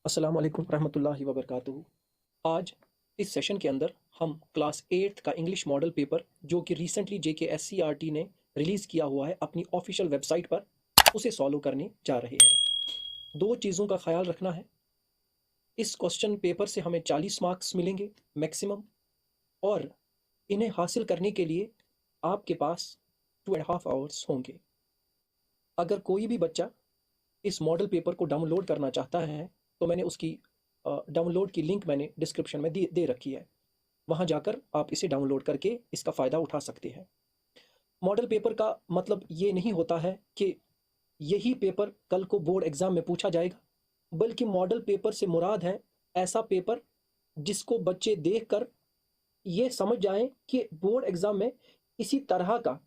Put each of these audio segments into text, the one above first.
अस्सलाम वालेकुम रहमतुल्लाहि व बरकातुहू। आज इस सेशन के अंदर हम क्लास 8th का इंग्लिश मॉडल पेपर जो कि रिसेंटली JKSCRT ने रिलीज़ किया हुआ है अपनी ऑफिशियल वेबसाइट पर, उसे सॉल्व करने जा रहे हैं। दो चीज़ों का ख्याल रखना है, इस क्वेश्चन पेपर से हमें 40 मार्क्स मिलेंगे मैक्सिमम, और इन्हें हासिल करने के लिए आपके पास 2.5 आवर्स होंगे। अगर कोई भी बच्चा इस मॉडल पेपर को डाउनलोड करना चाहता है तो मैंने उसकी डाउनलोड की लिंक मैंने डिस्क्रिप्शन में दे रखी है। वहाँ जाकर आप इसे डाउनलोड करके इसका फ़ायदा उठा सकते हैं। मॉडल पेपर का मतलब ये नहीं होता है कि यही पेपर कल को बोर्ड एग्ज़ाम में पूछा जाएगा, बल्कि मॉडल पेपर से मुराद है ऐसा पेपर जिसको बच्चे देखकर ये समझ जाएं कि बोर्ड एग्ज़ाम में इसी तरह का,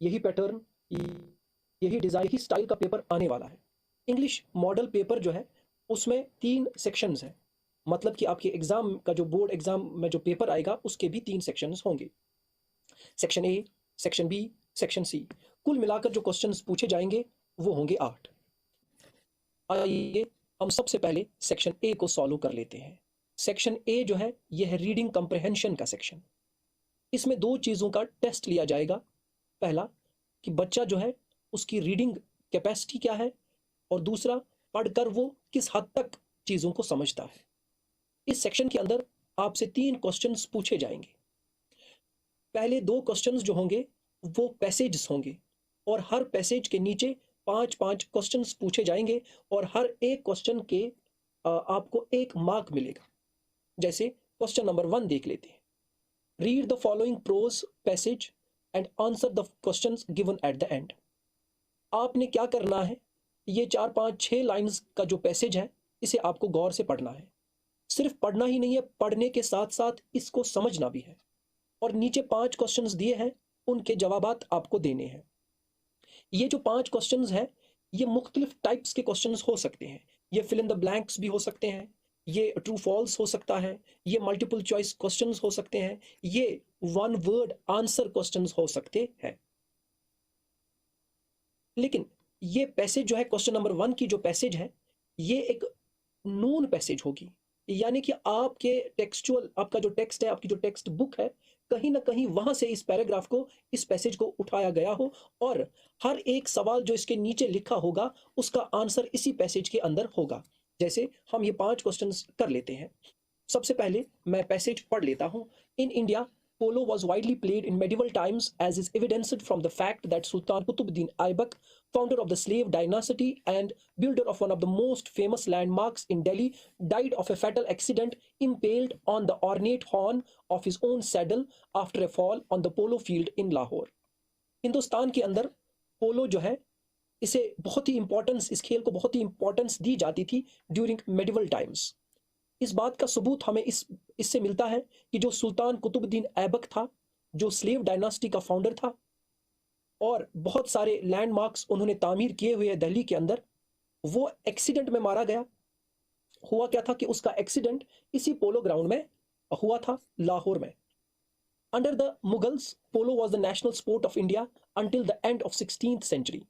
यही पैटर्न, यही डिज़ाइन, यही स्टाइल का पेपर आने वाला है। इंग्लिश मॉडल पेपर जो है उसमें 3 सेक्शंस हैं, मतलब कि आपके एग्ज़ाम का जो बोर्ड एग्ज़ाम में जो पेपर आएगा उसके भी 3 सेक्शंस होंगे। Section A, section B, section C. कुल मिलाकर जो क्वेश्चंस पूछे जाएंगे वो होंगे 8। आइए हम सबसे पहले सेक्शन ए को सॉल्व कर लेते हैं। सेक्शन ए जो है यह है रीडिंग कंप्रहेंशन का सेक्शन। इसमें दो चीज़ों का टेस्ट लिया जाएगा। पहला कि बच्चा जो है उसकी रीडिंग कैपेसिटी क्या है, और दूसरा पढ़कर वो किस हद तक चीज़ों को समझता है। इस सेक्शन के अंदर आपसे 3 क्वेश्चंस पूछे जाएंगे। पहले 2 क्वेश्चंस जो होंगे वो पैसेजेस होंगे, और हर पैसेज के नीचे 5-5 क्वेश्चंस पूछे जाएंगे, और हर एक क्वेश्चन के आपको 1 मार्क मिलेगा। जैसे क्वेश्चन नंबर 1 देख लेते हैं। Read the following prose passage and answer the questions given at the end. आपने क्या करना है, ये 4-5-6 लाइंस का जो पैसेज है इसे आपको गौर से पढ़ना है। सिर्फ पढ़ना ही नहीं है, पढ़ने के साथ साथ इसको समझना भी है। और नीचे 5 क्वेश्चंस दिए हैं, उनके जवाबात आपको देने हैं। ये जो 5 क्वेश्चंस हैं ये मुख्तलिफ टाइप्स के क्वेश्चंस हो सकते हैं। ये फिल इन द ब्लैंक्स भी हो सकते हैं, ये ट्रू फॉल्स हो सकता है, ये मल्टीपल चॉइस क्वेश्चंस हो सकते हैं, ये वन वर्ड आंसर क्वेश्चंस हो सकते हैं। लेकिन ये पैसेज जो है, क्वेश्चन नंबर 1 की जो पैसेज है, ये एक नून पैसेज होगी, यानी कि आपके टेक्सचुअल, आपका जो टेक्स्ट है, आपकी जो टेक्स्ट बुक है, कहीं ना कहीं वहां से इस पैराग्राफ को, इस पैसेज को उठाया गया हो, और हर एक सवाल जो इसके नीचे लिखा होगा उसका आंसर इसी पैसेज के अंदर होगा। जैसे हम ये 5 क्वेश्चंस कर लेते हैं। सबसे पहले मैं पैसेज पढ़ लेता हूं। In India polo was widely played in medieval times, as is evidenced from the fact that Sultan Qutbuddin Aibak, founder of the slave dynasty and builder of one of the most famous landmarks in Delhi, died of a fatal accident impaled on the ornate horn of his own saddle after a fall on the polo field in Lahore. Hindustan के अंदर पोलो जो है, इसे बहुत ही importance, इस खेल को बहुत ही इंपॉर्टेंस दी जाती थी ड्यूरिंग मेडिवल टाइम्स। इस बात का सबूत हमें इससे मिलता है कि जो सुल्तान कुतुबुद्दीन ऐबक था, जो स्लेव डायनास्टी का फाउंडर था, और बहुत सारे लैंडमार्क्स उन्होंने तामीर किए हुए दिल्ली के अंदर, वो एक्सीडेंट में मारा गया। हुआ क्या था कि उसका एक्सीडेंट इसी पोलो ग्राउंड में हुआ था, लाहौर में। Under the Mughals, polo was the national sport of India until the एंड ऑफ 16th सेंचुरी।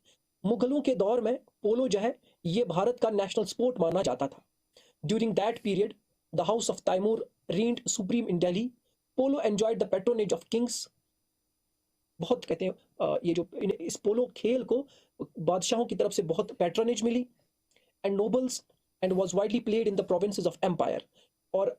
मुगलों के दौर में पोलो जो है ये भारत का नेशनल स्पोर्ट माना जाता था। During that period, the House of Taimur reigned supreme in Delhi. Polo enjoyed the patronage of kings. बहुत कहते हैं ये जो इस पोलो खेल को बादशाहों की तरफ से बहुत पैट्रोनेज मिली, and nobles, and was widely played in the provinces of empire. और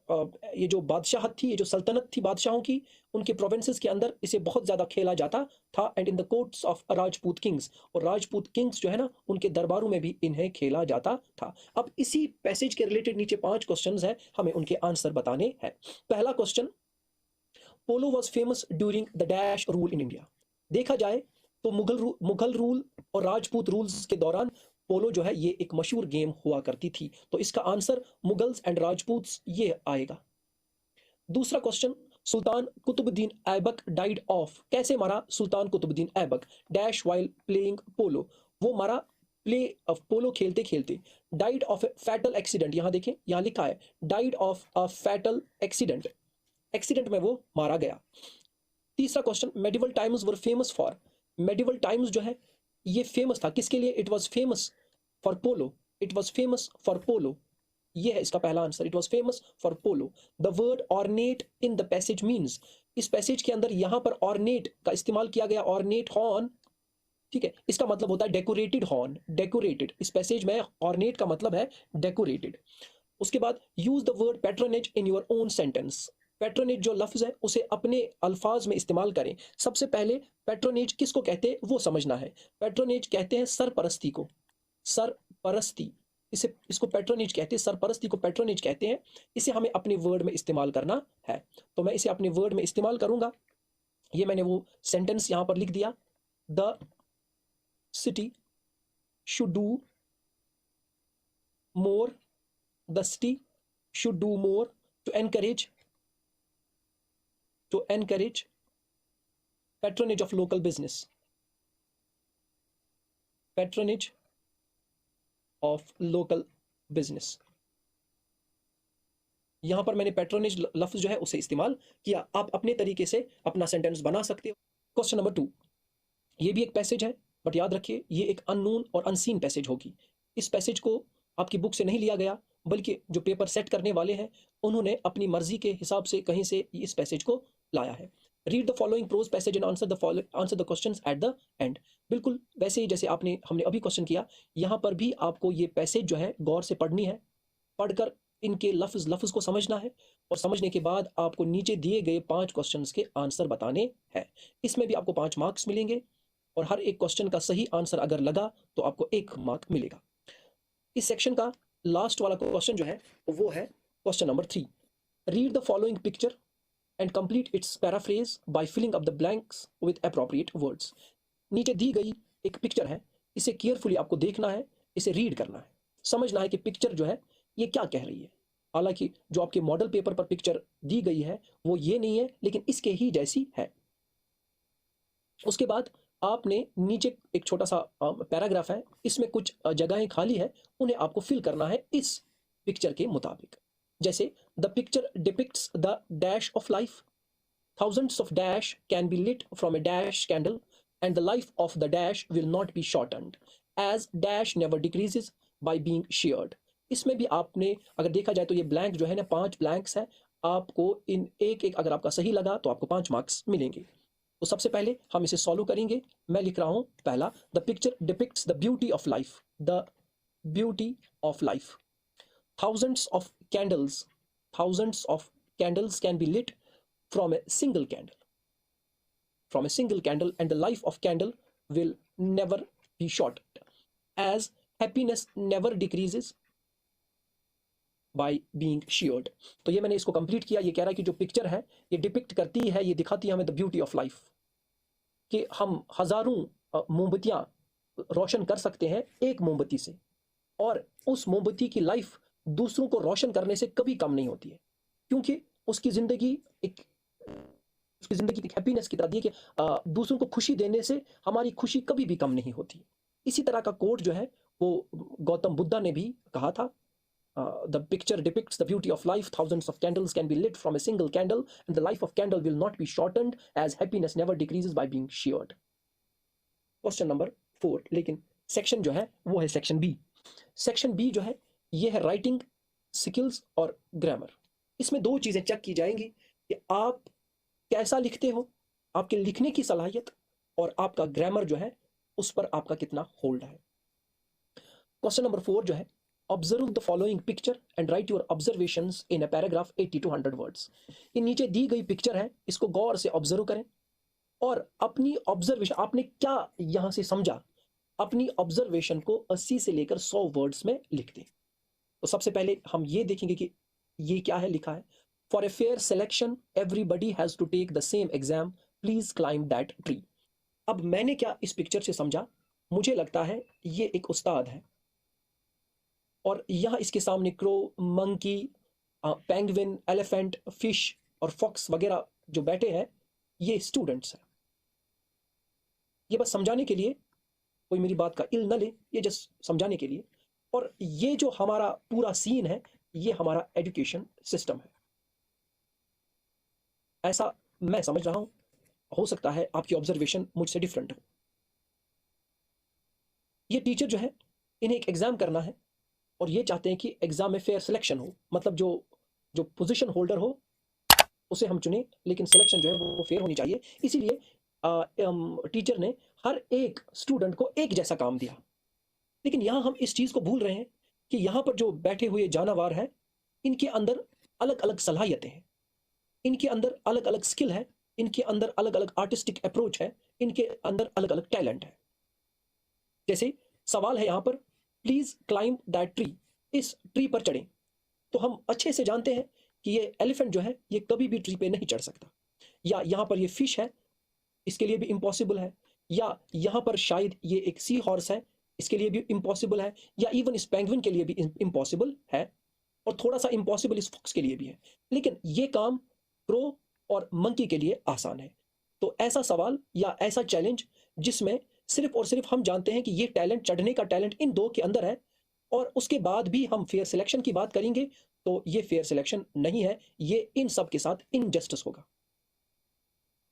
ये जो बादशाहत थी, ये जो सल्तनत थी बादशाहों की, उनके प्रोविंसेस के अंदर इसे बहुत ज़्यादा खेला जाता था, and in the courts of Rajput Kings, और राजपूत किंग्स जो है ना, उनके दरबारों में भी इन्हें खेला जाता था। अब इसी पैसेज के रिलेटेड नीचे 5 क्वेश्चंस हैं, हमें उनके आंसर बताने हैं। पहला question, polo was famous during the dash rule in India. देखा जाए तो मुगल रूल और राजपूत रूल्स के दौरान पोलो जो है ये एक मशहूर गेम हुआ करती थी। तो इसका आंसर मुगल्स एंड राजपूत्स ये आएगा। दूसरा क्वेश्चन, सुल्तान कुतुबुद्दीन ऐबक डाइड ऑफ। कैसे मारा सुल्तान Qutubuddin Aibak? Dash while playing polo. वो मारा प्ले ऑफ पोलो खेलते खेलते। Died of a fatal accident, यहां देखें, यहां लिखा है died of a fatal accident. Accident में वो मारा गया। तीसरा question, medieval times were famous for. Medieval times जो है ये फेमस था किसके लिए? It was famous for polo. It was famous for पोलो। ये है इसका पहला answer. It was famous for polo. The word ornate in the passage means, इस पैसेज के अंदर यहां पर ऑर्नेट का इस्तेमाल किया गया, ऑर्नेट हॉर्न, ठीक है, इसका मतलब होता है डेकोरेटेड हॉर्न, डेकोरेटेड। इस पैसेज में ऑर्नेट का मतलब है डेकोरेटेड। उसके बाद use the word patronage in your own sentence. Patronage जो लफ्ज है उसे अपने अल्फाज में इस्तेमाल करें। सबसे पहले पैट्रोनेज किसको कहते हैं वो समझना है। पैट्रोनेज कहते हैं सरपरस्ती को, सरपरस्ती, इसे इसको पैट्रोनेज कहते हैं, सरपरस्ती को पैट्रोनेज कहते हैं। इसे हमें अपने वर्ड में इस्तेमाल करना है, तो मैं इसे अपने वर्ड में इस्तेमाल करूंगा। ये मैंने वो सेंटेंस यहां पर लिख दिया, the city should do more, the city should do more to encourage patronage of local business, patronage of local business। यहां पर मैंने पैट्रोनेज लफ्ज जो है उसे इस्तेमाल किया। आप अपने तरीके से अपना सेंटेंस बना सकते हो। क्वेश्चन नंबर 2, ये भी एक पैसेज है, बट याद रखिए ये एक अननोन और अनसीन पैसेज होगी। इस पैसेज को आपकी बुक से नहीं लिया गया, बल्कि जो पेपर सेट करने वाले हैं उन्होंने अपनी मर्जी के हिसाब से कहीं से इस पैसेज को लाया है। Read the following prose passage and answer the questions at the end. बिल्कुल वैसे ही जैसे हमने अभी क्वेश्चन किया, यहाँ पर भी आपको ये पैसेज जो है गौर से पढ़नी है, पढ़कर इनके लफ्ज को समझना है, और समझने के बाद आपको नीचे दिए गए 5 क्वेश्चंस के आंसर बताने हैं। इसमें भी आपको 5 मार्क्स मिलेंगे, और हर एक क्वेश्चन का सही आंसर अगर लगा तो आपको 1 मार्क मिलेगा। इस सेक्शन का लास्ट वाला क्वेश्चन जो है वो है question number 3। Read the following picture and complete its paraphrase by filling up the blanks with appropriate words. नीचे दी गई एक पिक्चर है, इसे केयरफुली आपको देखना है, इसे रीड करना है, समझना है कि पिक्चर जो है ये क्या कह रही है। हालांकि जो आपके मॉडल पेपर पर पिक्चर दी गई है वो ये नहीं है, लेकिन इसके ही जैसी है। उसके बाद आपने नीचे एक छोटा सा पैराग्राफ है, इसमें कुछ जगहें खाली है, उन्हें आपको फिल करना है इस पिक्चर के मुताबिक। जैसे the picture depicts the dash of life, thousands of dash can be lit from a dash candle and the life of the dash will not be shortened as dash never decreases by being shared। इसमें भी आपने अगर देखा जाए तो ये blank जो है ना, 5 ब्लैंक्स है, आपको इन एक एक अगर आपका सही लगा तो आपको 5 मार्क्स मिलेंगे। तो सबसे पहले हम इसे सॉल्व करेंगे। मैं लिख रहा हूं पहला, the picture depicts the beauty of life, the beauty of life. thousands of candles can be lit from a single candle and the life of candle will never be shortened as happiness never decreases by being shared। तो ये मैंने इसको complete किया। ये कह रहा है कि जो पिक्चर है ये डिपिक्ट करती है, ये दिखाती है हमें द ब्यूटी ऑफ लाइफ, कि हम हजारों मोमबत्तियां रोशन कर सकते हैं एक मोमबत्ती से, और उस मोमबत्ती की लाइफ दूसरों को रोशन करने से कभी कम नहीं होती है, क्योंकि उसकी जिंदगी एक हैप्पीनेस की तरह दी है कि दूसरों को खुशी देने से हमारी खुशी कभी भी कम नहीं होती। इसी तरह का कोट जो है वो गौतम बुद्धा ने भी कहा था, the picture depicts the beauty of life, thousands of candles can be lit from a single candle and the life of candle will not be shortened as happiness never decreases by being shared। Question number 4, लेकिन section जो है वो है section B. Section B जो है ये है writing skills और ग्रामर। इसमें 2 चीजें चेक की जाएंगी कि आप कैसा लिखते हो, आपके लिखने की सलाहियत, और आपका ग्रामर जो है उस पर आपका कितना होल्ड है। क्वेश्चन नंबर 4 जो है, observe the following picture and right your observations in a paragraph 80 to 100 words. ये नीचे दी गई पिक्चर है, इसको गौर से ऑब्जर्व करें और अपनी ऑब्जर्वेशन, आपने क्या यहां से समझा, अपनी ऑब्जर्वेशन को 80 से लेकर 100 वर्ड्स में लिख दें। तो सबसे पहले हम ये देखेंगे कि ये क्या है, लिखा है for a fair selection everybody has to take the same exam, please climb that tree. अब मैंने क्या इस पिक्चर से समझा, मुझे लगता है ये एक उस्ताद है, और यहां इसके सामने crow, monkey, penguin, elephant, fish और फॉक्स वगैरह जो बैठे हैं ये स्टूडेंट्स हैं। ये बस समझाने के लिए, कोई मेरी बात का इल न ले, ये जस्ट समझाने के लिए। और ये जो हमारा पूरा सीन है ये हमारा एजुकेशन सिस्टम है, ऐसा मैं समझ रहा हूं। हो सकता है आपकी ऑब्जर्वेशन मुझसे डिफरेंट हो। ये टीचर जो है इन्हें एक एग्जाम करना है और ये चाहते हैं कि एग्जाम में फेयर सिलेक्शन हो, मतलब जो जो पोजीशन होल्डर हो उसे हम चुने, लेकिन सिलेक्शन जो है वो फेयर होनी चाहिए। इसीलिए टीचर ने हर एक स्टूडेंट को एक जैसा काम दिया। लेकिन यहाँ हम इस चीज़ को भूल रहे हैं कि यहाँ पर जो बैठे हुए जानवर हैं, इनके अंदर अलग अलग सलाहियतें हैं, इनके अंदर अलग अलग स्किल है, इनके अंदर अलग अलग आर्टिस्टिक अप्रोच है, इनके अंदर अलग अलग टैलेंट है। जैसे सवाल है यहाँ पर, प्लीज क्लाइंब दैट ट्री, इस ट्री पर चढ़ें। तो हम अच्छे से जानते हैं कि ये एलिफेंट जो है ये कभी भी ट्री पे नहीं चढ़ सकता, या यहाँ पर ये फिश है, इसके लिए भी इम्पॉसिबल है, या यहाँ पर शायद ये एक सी हॉर्स है, इसके लिए भी इम्पॉसिबल है, या इवन इस पेंगुइन के लिए भी इम्पॉसिबल है, और थोड़ा सा इम्पॉसिबल इस फॉक्स के लिए भी है। लेकिन ये काम क्रो और मंकी के लिए आसान है। तो ऐसा सवाल या ऐसा चैलेंज जिसमें सिर्फ और सिर्फ हम जानते हैं कि ये टैलेंट, चढ़ने का टैलेंट इन दो के अंदर है, और उसके बाद भी हम फेयर सिलेक्शन की बात करेंगे, तो ये फेयर सिलेक्शन नहीं है, ये इन सब के साथ इनजस्टिस होगा।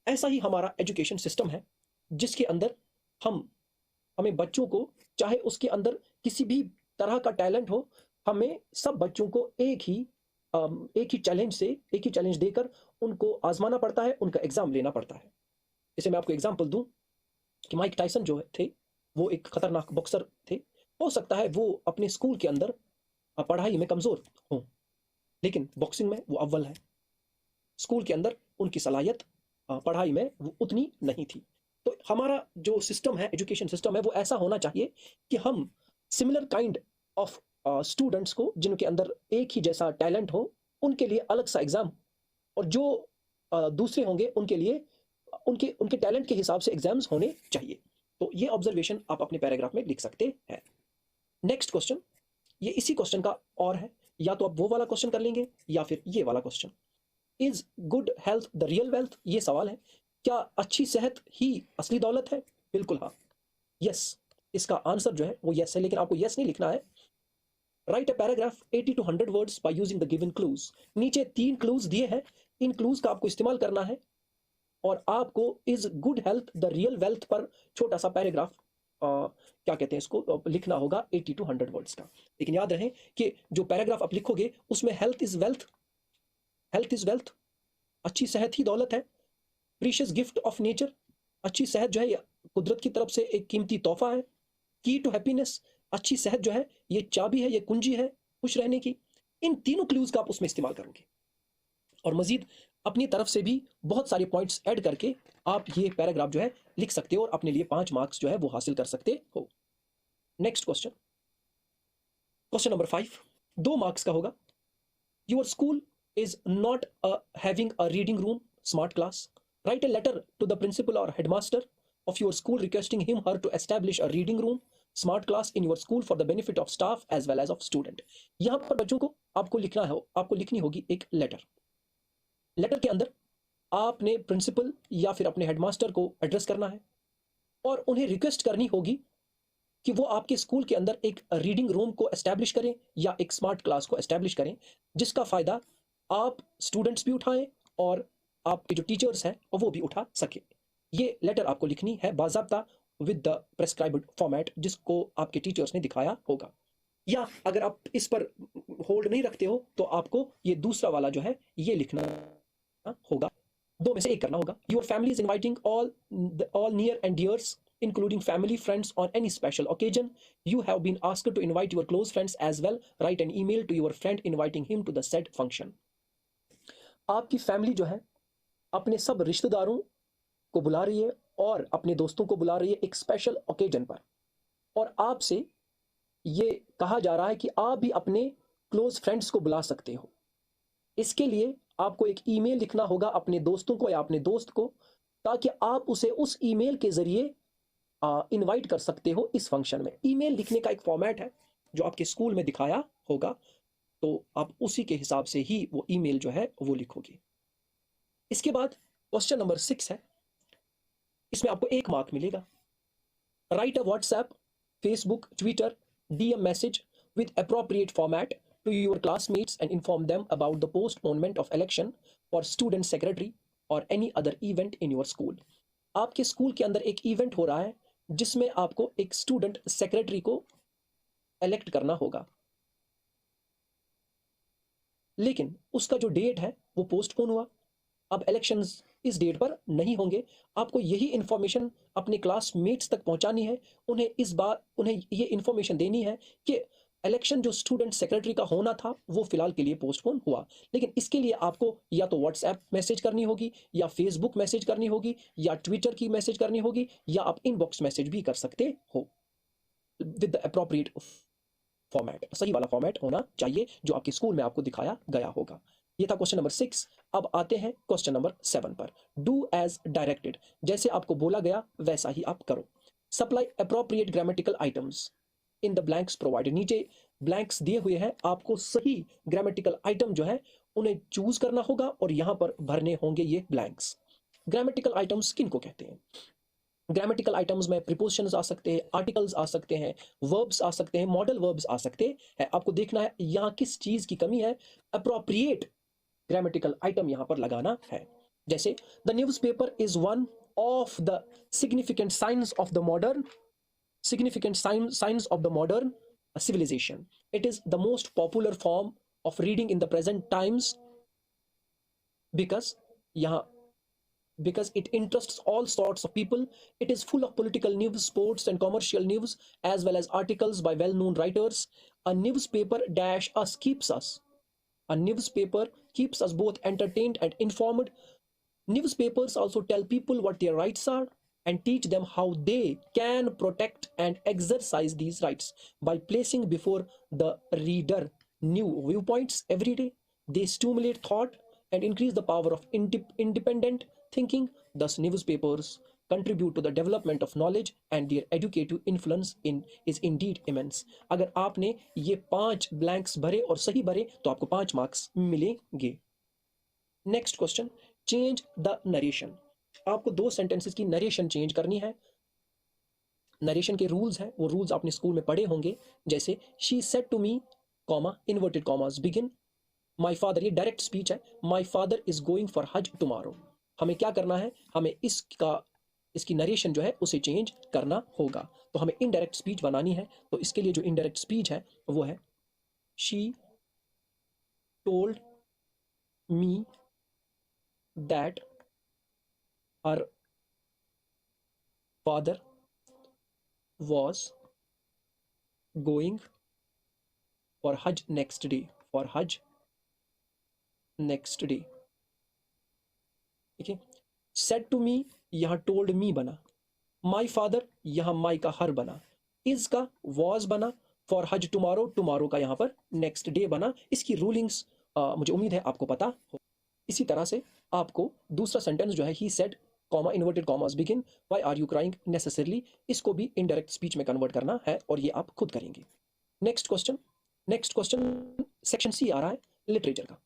ऐसा ही हमारा एजुकेशन सिस्टम है, जिसके अंदर हमें बच्चों को, चाहे उसके अंदर किसी भी तरह का टैलेंट हो, हमें सब बच्चों को एक ही चैलेंज देकर उनको आजमाना पड़ता है, उनका एग्जाम लेना पड़ता है। जैसे मैं आपको एग्जाम्पल दूं कि माइक टाइसन जो थे वो एक खतरनाक बॉक्सर थे। हो सकता है वो अपने स्कूल के अंदर पढ़ाई में कमजोर हों, लेकिन बॉक्सिंग में वो अव्वल है। स्कूल के अंदर उनकी सलाहियत पढ़ाई में वो उतनी नहीं थी। तो हमारा जो सिस्टम है, एजुकेशन सिस्टम है, वो ऐसा होना चाहिए कि हम सिमिलर काइंड ऑफ स्टूडेंट्स को, जिनके अंदर एक ही जैसा टैलेंट हो, उनके लिए अलग सा एग्जाम, और जो दूसरे होंगे उनके लिए उनके उनके टैलेंट के हिसाब से एग्जाम्स होने चाहिए। तो ये ऑब्जर्वेशन आप अपने पैराग्राफ में लिख सकते हैं। नेक्स्ट क्वेश्चन, ये इसी क्वेश्चन का और है, या तो आप वो वाला क्वेश्चन कर लेंगे या फिर ये वाला question. Is good health the real wealth, ये सवाल है, क्या अच्छी सेहत ही असली दौलत है? बिल्कुल हाँ, यस, इसका आंसर जो है वो यस है, लेकिन आपको यस नहीं लिखना है। Right a paragraph 80 to 100 words by using the given clues. नीचे 3 क्लूज दिए हैं, इन क्लूज का आपको इस्तेमाल करना है, और आपको is good health the real wealth पर छोटा सा पैराग्राफ क्या कहते हैं इसको लिखना होगा 80 to 100 वर्ड्स का। लेकिन याद रहे कि जो पैराग्राफ आप लिखोगे उसमें हेल्थ इज वेल्थ, अच्छी सेहत ही दौलत है। प्रीशियस गिफ्ट ऑफ नेचर, अच्छी सेहत जो है ये कुदरत की तरफ से एक कीमती तोहफा है। की टू हैप्पीनेस, अच्छी सेहत जो है ये चाबी है, ये कुंजी है खुश रहने की। इन तीनों क्लूज का आप उसमें इस्तेमाल करोगे, और मजीद अपनी तरफ से भी बहुत सारे पॉइंट्स ऐड करके आप ये पैराग्राफ जो है लिख सकते हो, और अपने लिए 5 मार्क्स जो है वो हासिल कर सकते हो। Next question, question number 5, 2 marks का होगा। Your school is not having a reading room smart class. Write a letter to the principal or headmaster of your school requesting him her to establish a reading room smart class in your school for the benefit of staff as well as of student. यहाँ पर बच्चों को आपको लिखनी होगी एक letter. Letter के अंदर आपने प्रिंसिपल या फिर अपने हेडमास्टर को एड्रेस करना है, और उन्हें रिक्वेस्ट करनी होगी कि वो आपके स्कूल के अंदर एक रीडिंग रूम को एस्टैब्लिश करें या एक स्मार्ट क्लास को एस्टैब्लिश करें, जिसका फायदा आप स्टूडेंट्स भी उठाएं और आपके जो टीचर्स हैं वो भी उठा सके। ये लेटर आपको लिखनी है बाज़ाब्ता विद द प्रेस्क्राइब्ड फॉर्मेट, जिसको आपके टीचर्स ने दिखाया होगा। या अगर आप इस पर होल्ड नहीं रखते हो तो आपको ये दूसरा वाला जो है ये लिखना होगा, 2 में से एक करना होगा। Your family is inviting all near and dears including family friends on any special occasion. You have been asked to invite your close friends as well. Write an email to your friend inviting him to the said function. आपकी family जो है अपने सब रिश्तेदारों को बुला रही है और अपने दोस्तों को बुला रही है एक स्पेशल ओकेजन पर, और आपसे ये कहा जा रहा है कि आप भी अपने क्लोज फ्रेंड्स को बुला सकते हो। इसके लिए आपको एक ईमेल लिखना होगा अपने दोस्तों को या अपने दोस्त को, ताकि आप उसे उस ईमेल के जरिए इनवाइट कर सकते हो इस फंक्शन में। ईमेल लिखने का एक फॉर्मेट है जो आपके स्कूल में दिखाया होगा, तो आप उसी के हिसाब से ही वो ईमेल जो है वो लिखोगे। इसके बाद क्वेश्चन नंबर 6 है, इसमें आपको 1 मार्क मिलेगा। Write a WhatsApp, Facebook, Twitter DM message with appropriate format to your classmates and inform them about the postponement of election for student secretary और any other event in your school. आपके school के अंदर एक event हो रहा है जिसमें आपको एक स्टूडेंट सेक्रेटरी को इलेक्ट करना होगा। लेकिन उसका जो डेट है वो पोस्टपोन हुआ। अब इलेक्शंस इस डेट पर नहीं होंगे। आपको यही इंफॉर्मेशन अपने क्लासमेट्स तक पहुंचानी है। उन्हें ये इंफॉर्मेशन देनी है कि इलेक्शन जो स्टूडेंट सेक्रेटरी का होना था वो फिलहाल के लिए पोस्टपोन हुआ। लेकिन इसके लिए आपको या तो व्हाट्सएप मैसेज करनी होगी, या फेसबुक मैसेज करनी होगी, या ट्विटर की मैसेज करनी होगी, या आप इनबॉक्स मैसेज भी कर सकते हो विद द अप्रोप्रिएट फॉर्मेट। सही वाला फॉर्मेट होना चाहिए जो आपके स्कूल में आपको दिखाया गया होगा। ये था क्वेश्चन नंबर 6। अब आते हैं क्वेश्चन नंबर 7 पर। डू एज डायरेक्टेड, जैसे आपको बोला गया वैसा ही आप करो। Supply appropriate grammatical items in the blanks provided. नीचे ब्लैंक्स दिए हुए हैं, आपको सही ग्रामेटिकल आइटम जो है उन्हें चूज करना होगा और यहां पर भरने होंगे ये ब्लैंक्स। ग्रामेटिकल आइटम्स किनको कहते हैं? ग्रामेटिकल आइटम्स में प्रीपोजिशंस आ सकते हैं, आर्टिकल्स आ सकते हैं, वर्ब्स आ सकते हैं, मॉडल वर्ब्स आ सकते हैं। आपको देखना है यहां किस चीज की कमी है, अप्रोप्रिएट ग्रामेटिकल आइटम यहां पर लगाना है। जैसे the newspaper is one of the significant science of the modern civilization. It is the most popular form of reading in the present times because यहाँ because it interests all sorts of people. It is full of political news, sports and commercial news, as well as articles by well-known writers. A newspaper keeps us both entertained and informed. Newspapers also tell people what their rights are and teach them how they can protect and exercise these rights by placing before the reader new viewpoints every day. They stimulate thought and increase the power of independent thinking. Thus, newspapers contribute to the development of knowledge and their educative influence is indeed immense. अगर आपने ये 5 blanks भरे और सही भरे तो आपको 5 marks मिलेंगे। Next question, change the narration. आपको 2 सेंटेंसेस की नरेशन चेंज करनी है। नरेशन के रूल्स हैं, वो रूल्स आपने स्कूल में पढ़े होंगे। जैसे she said to me, comma, inverted commas, begin my father. ये डायरेक्ट स्पीच है। My father is going for Hajj tomorrow. हमें क्या करना है, हमें इसकी नरेशन जो है उसे चेंज करना होगा। तो हमें इनडायरेक्ट स्पीच बनानी है। तो इसके लिए जो इनडायरेक्ट स्पीच है वो है she told me that her father was going for Hajj next day. For Hajj next day। ठीक है। said to me यहां told me बना, my father यहां my का हर बना, is का was बना, for Hajj tomorrow tomorrow का यहां पर next day बना। इसकी रूलिंग्स मुझे उम्मीद है आपको पता हो। इसी तरह से आपको दूसरा सेंटेंस जो है he said, comma, inverted commas, begin why are you crying necessarily, इसको भी इनडायरेक्ट स्पीच में कन्वर्ट करना है और ये आप खुद करेंगे। नेक्स्ट क्वेश्चन सेक्शन सी आ रहा है लिटरेचर का।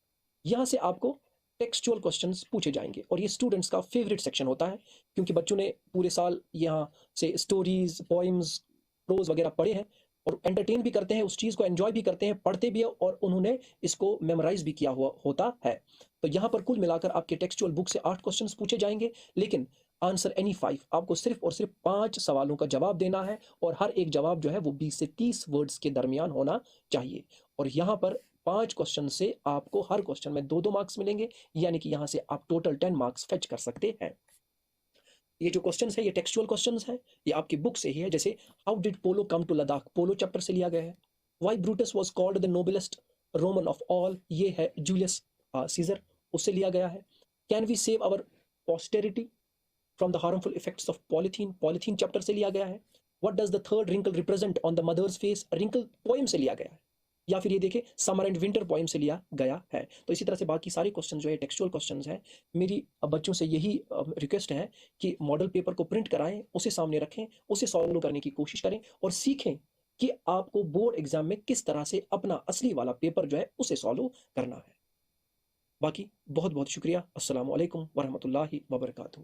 यहां से आपको टेक्सचुअल क्वेश्चंस पूछे जाएंगे और ये स्टूडेंट्स का फेवरेट सेक्शन होता है क्योंकि बच्चों ने पूरे साल यहाँ से स्टोरीज, पोइम्स, प्रोज वगैरह पढ़े हैं और एंटरटेन भी करते हैं, उस चीज़ को एंजॉय भी करते हैं, पढ़ते भी है और उन्होंने इसको मेमोराइज भी किया हुआ होता है। तो यहाँ पर कुल मिलाकर आपके टेक्सचुअल बुक से 8 क्वेश्चंस पूछे जाएंगे, लेकिन आंसर एनी 5, आपको सिर्फ और सिर्फ 5 सवालों का जवाब देना है और हर एक जवाब जो है वो 20 से 30 वर्ड्स के दरमियान होना चाहिए। और यहाँ पर 5 क्वेश्चन से आपको हर क्वेश्चन में 2-2 मार्क्स मिलेंगे, यानी कि यहाँ से आप टोटल 10 मार्क्स फेच कर सकते हैं। ये जो क्वेश्चंस है ये टेक्सचुअल क्वेश्चंस है, ये आपकी बुक से ही है। जैसे how did polo come to Ladakh, polo chapter से लिया गया है। Why Brutus was called the noblest Roman of all, ये है जूलियस सीजर, उससे लिया गया है। Can we save our posterity from the harmful effects of polythene, polythene chapter से लिया गया है। What does the third wrinkle represent on the mother's face, wrinkle poem से लिया गया है। या फिर ये देखिए समर एंड विंटर पोएम से लिया गया है। तो इसी तरह से बाकी सारे क्वेश्चन जो है टेक्सचुअल क्वेश्चंस हैं। मेरी बच्चों से यही रिक्वेस्ट है कि मॉडल पेपर को प्रिंट कराएं, उसे सामने रखें, उसे सॉल्व करने की कोशिश करें और सीखें कि आपको बोर्ड एग्जाम में किस तरह से अपना असली वाला पेपर जो है उसे सॉल्व करना है। बाकी बहुत बहुत शुक्रिया। अस्सलाम वालेकुम वरहमतुल्लाहि वबरकातुहू।